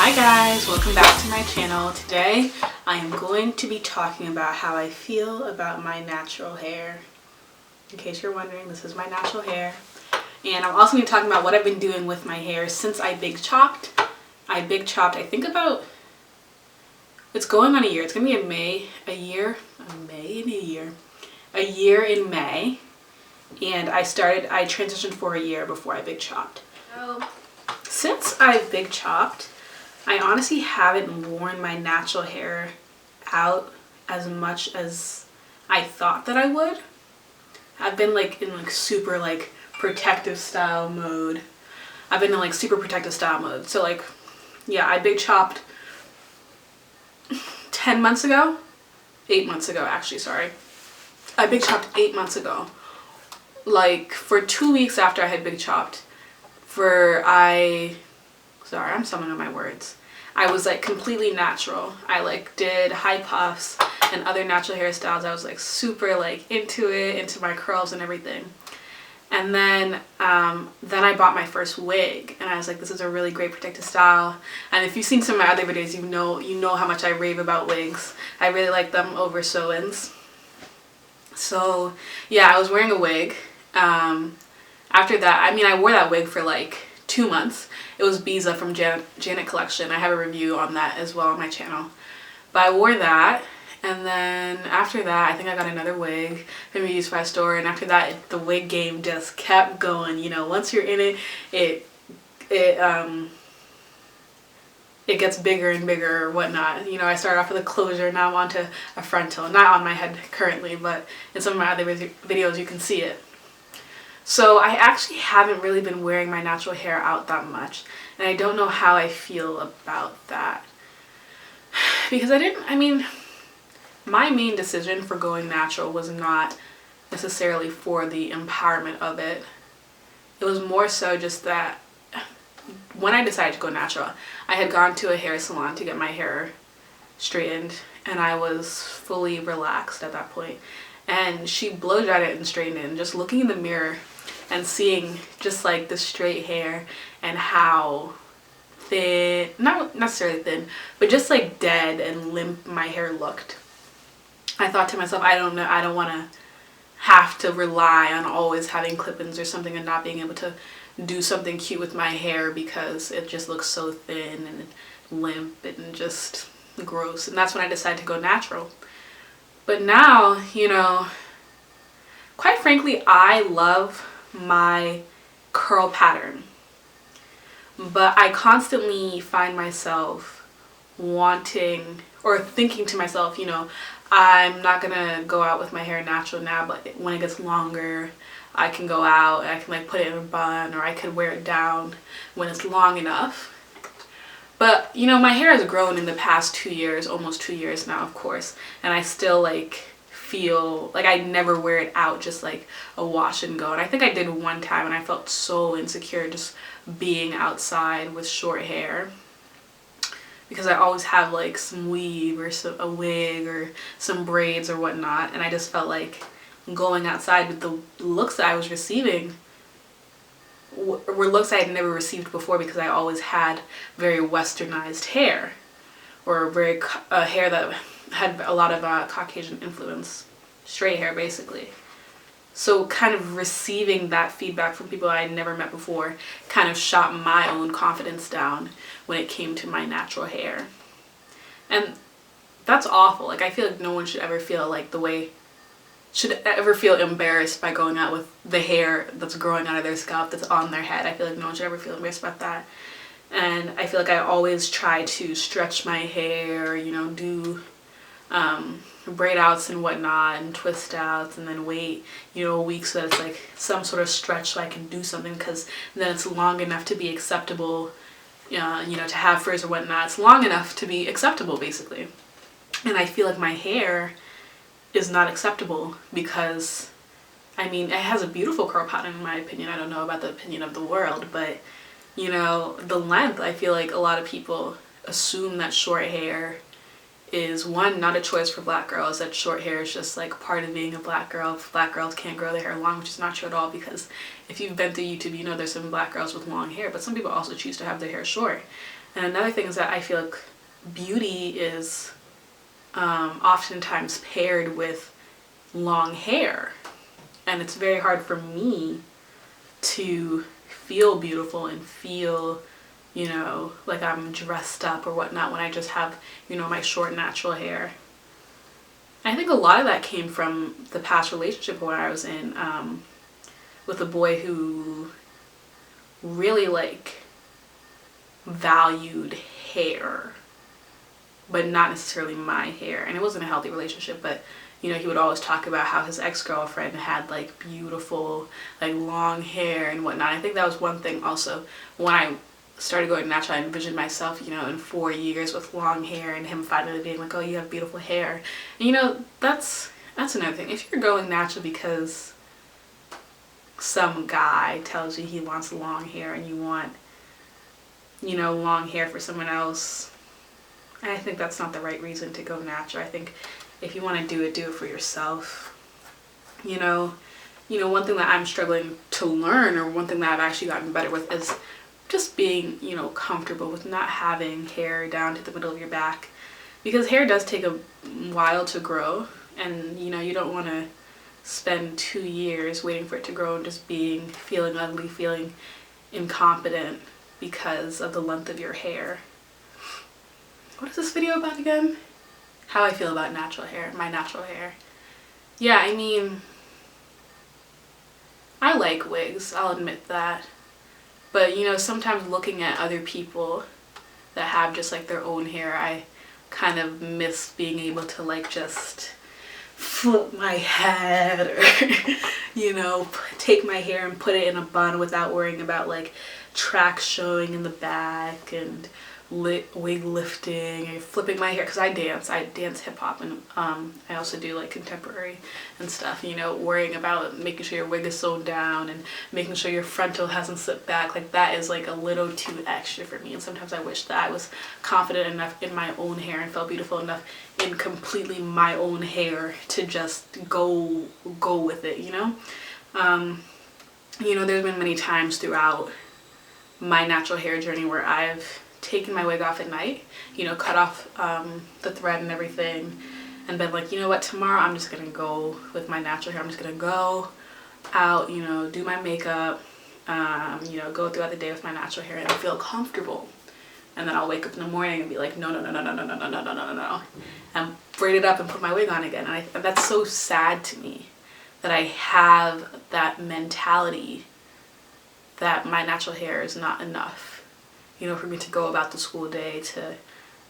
Hi guys, welcome back to my channel. Today I am going to be talking about how I feel about my natural hair. In case you're wondering, this is my natural hair. And I'm also going to be talking about what I've been doing with my hair since I big chopped. I think about, it's going on a year. It's going to be a year in May. And I transitioned for a year before I big chopped. So since I've big chopped, I honestly haven't worn my natural hair out as much as I thought that I would. I've been in super protective style mode. So yeah, I big chopped 8 months ago actually, sorry. I big chopped 8 months ago. For 2 weeks after I had big chopped, I'm stumbling on my words. I was completely natural. I did high puffs and other natural hairstyles. I was super into my curls and everything. And then I bought my first wig, and I was like, this is a really great protective style. And if you've seen some of my other videos, you know how much I rave about wigs. I really like them over sew-ins. So yeah, I was wearing a wig. After that, I wore that wig for 2 months. It was Biza from Janet Collection. I have a review on that as well on my channel. But I wore that, and then after that, I think I got another wig from a used five store, and after that, the wig game just kept going. You know, once you're in it, it gets bigger and bigger or whatnot. You know, I started off with a closure, now I'm onto a frontal. Not on my head currently, but in some of my other videos you can see it. So I actually haven't really been wearing my natural hair out that much, and I don't know how I feel about that. Because my main decision for going natural was not necessarily for the empowerment of it. It was more so just that when I decided to go natural, I had gone to a hair salon to get my hair straightened, and I was fully relaxed at that point. And she blow dried it and straightened it, and just looking in the mirror and seeing just the straight hair and how thin, not necessarily thin, but just dead and limp my hair looked. I thought to myself, I don't want to have to rely on always having clip-ins or something and not being able to do something cute with my hair because it just looks so thin and limp and just gross. And that's when I decided to go natural. But now, quite frankly, I love my curl pattern, but I constantly find myself wanting or thinking to myself, I'm not gonna go out with my hair natural now, but when it gets longer, I can go out and I can put it in a bun, or I could wear it down when it's long enough. But my hair has grown in the past 2 years, almost 2 years now, of course, and I still feel I never wear it out, just a wash and go. And I think I did one time, and I felt so insecure just being outside with short hair, because I always have some weave or a wig or some braids or whatnot, and I just felt going outside with the looks that I was receiving were looks I had never received before, because I always had very westernized hair, or very hair that had a lot of Caucasian influence, straight hair basically. So kind of receiving that feedback from people I had never met before kind of shot my own confidence down when it came to my natural hair. And that's awful. I feel no one should ever feel embarrassed by going out with the hair that's growing out of their scalp that's on their head. I feel no one should ever feel embarrassed about that. And I feel I always try to stretch my hair, do braid outs and whatnot, and twist outs, and then wait a week so that it's some sort of stretch so I can do something, because then it's long enough to be acceptable, to have frizz or whatnot. It's long enough to be acceptable basically. And I feel my hair is not acceptable, because it has a beautiful curl pattern in my opinion. I don't know about the opinion of the world, but the length, I feel a lot of people assume that short hair is, one, not a choice for black girls, that short hair is just part of being a black girl. Black girls can't grow their hair long, which is not true at all, because if you've been through YouTube, there's some black girls with long hair, but some people also choose to have their hair short. And another thing is that I feel like beauty is oftentimes paired with long hair. And it's very hard for me to feel beautiful and feel, you know, like I'm dressed up or whatnot when I just have, you know, my short natural hair. I think a lot of that came from the past relationship where I was in with a boy who really like valued hair, but not necessarily my hair. And it wasn't a healthy relationship, but you know, he would always talk about how his ex-girlfriend had like beautiful, like long hair and whatnot. I think that was one thing also when I started going natural. I envisioned myself, you know, in 4 years with long hair and him finally being like, oh, you have beautiful hair. And you know, that's another thing. If you're going natural because some guy tells you he wants long hair and you want, you know, long hair for someone else, I think that's not the right reason to go natural. I think if you want to do it for yourself. You know, one thing that I'm struggling to learn, or one thing that I've actually gotten better with, is just being, you know, comfortable with not having hair down to the middle of your back, because hair does take a while to grow, and you know, you don't want to spend 2 years waiting for it to grow and just feeling ugly, feeling incompetent because of the length of your hair. What is this video about again? How I feel about natural hair, my natural hair. Yeah, I mean, I like wigs, I'll admit that. But you know, sometimes looking at other people that have just like their own hair, I kind of miss being able to like just flip my head or you know, take my hair and put it in a bun without worrying about like tracks showing in the back and wig lifting and flipping my hair, because I dance hip-hop, and I also do like contemporary and stuff, you know, worrying about making sure your wig is sewn down and making sure your frontal hasn't slipped back. Like that is like a little too extra for me, and sometimes I wish that I was confident enough in my own hair and felt beautiful enough in completely my own hair to just go with it, you know. You know, there's been many times throughout my natural hair journey where I've taken my wig off at night, you know, cut off the thread and everything, and been like, you know what, tomorrow I'm just gonna go with my natural hair. I'm just gonna go out, you know, do my makeup, you know, go throughout the day with my natural hair and feel comfortable. And then I'll wake up in the morning and be like, no, and braid it up and put my wig on again. And that's so sad to me that I have that mentality that my natural hair is not enough. You know, for me to go about the school day, to,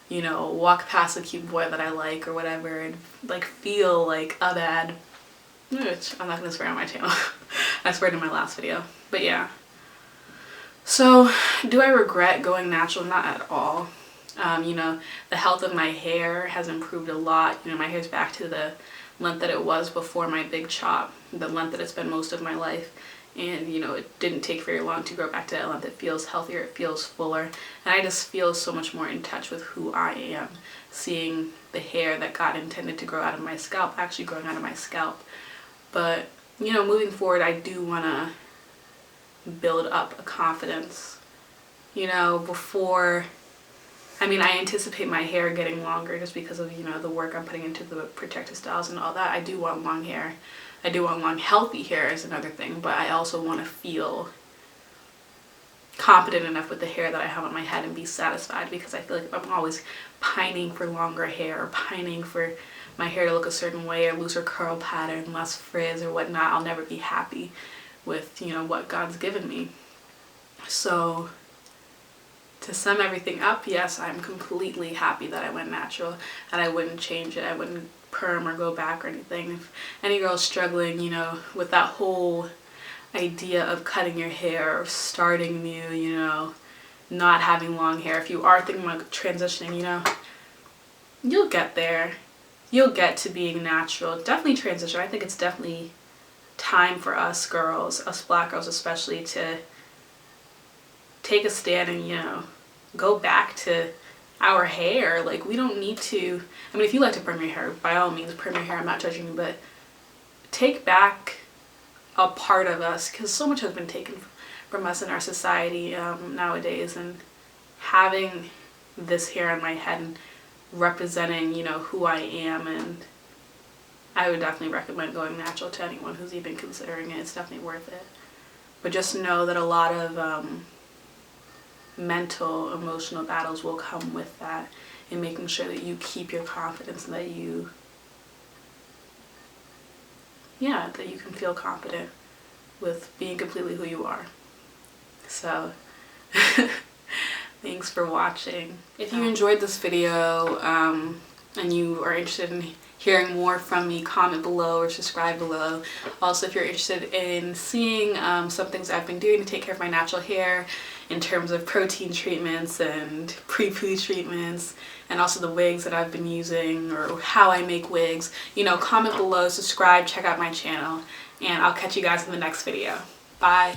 you know, walk past a cute boy that I like or whatever and like feel like a bad, which I'm not gonna swear on my channel. I swear in my last video, but yeah. So do I regret going natural? Not at all. You know, the health of my hair has improved a lot. You know, my hair's back to the length that it was before my big chop, the length that it's been most of my life. And you know, it didn't take very long to grow back to that length. It feels healthier, it feels fuller, and I just feel so much more in touch with who I am, seeing the hair that God intended to grow out of my scalp actually growing out of my scalp. But you know, moving forward, I do want to build up a confidence, you know, before, I mean, I anticipate my hair getting longer just because of, you know, the work I'm putting into the protective styles and all that. I do want long hair. I do want long, healthy hair is another thing, but I also want to feel confident enough with the hair that I have on my head and be satisfied, because I feel like if I'm always pining for longer hair or pining for my hair to look a certain way or looser curl pattern, less frizz or whatnot, I'll never be happy with, you know, what God's given me. So to sum everything up, yes, I'm completely happy that I went natural, and I wouldn't change it. I wouldn't perm or go back or anything. If any girl's struggling, you know, with that whole idea of cutting your hair or starting new, you know, not having long hair, if you are thinking about transitioning, you know, you'll get there. You'll get to being natural. Definitely transition. I think it's definitely time for us girls, us black girls especially, to take a stand and, you know, go back to our hair. Like, we don't need to, I mean, if you like to perm your hair, by all means perm your hair, I'm not judging you, but take back a part of us, because so much has been taken from us in our society nowadays, and having this hair on my head and representing, you know, who I am, and I would definitely recommend going natural to anyone who's even considering it. It's definitely worth it. But just know that a lot of mental, emotional battles will come with that, and making sure that you keep your confidence and that you, that you can feel confident with being completely who you are. So thanks for watching. If you enjoyed this video and you are interested in hearing more from me, comment below or subscribe below. Also, if you're interested in seeing some things I've been doing to take care of my natural hair in terms of protein treatments and pre-poo treatments, and also the wigs that I've been using or how I make wigs, you know, comment below, subscribe, check out my channel, and I'll catch you guys in the next video. Bye.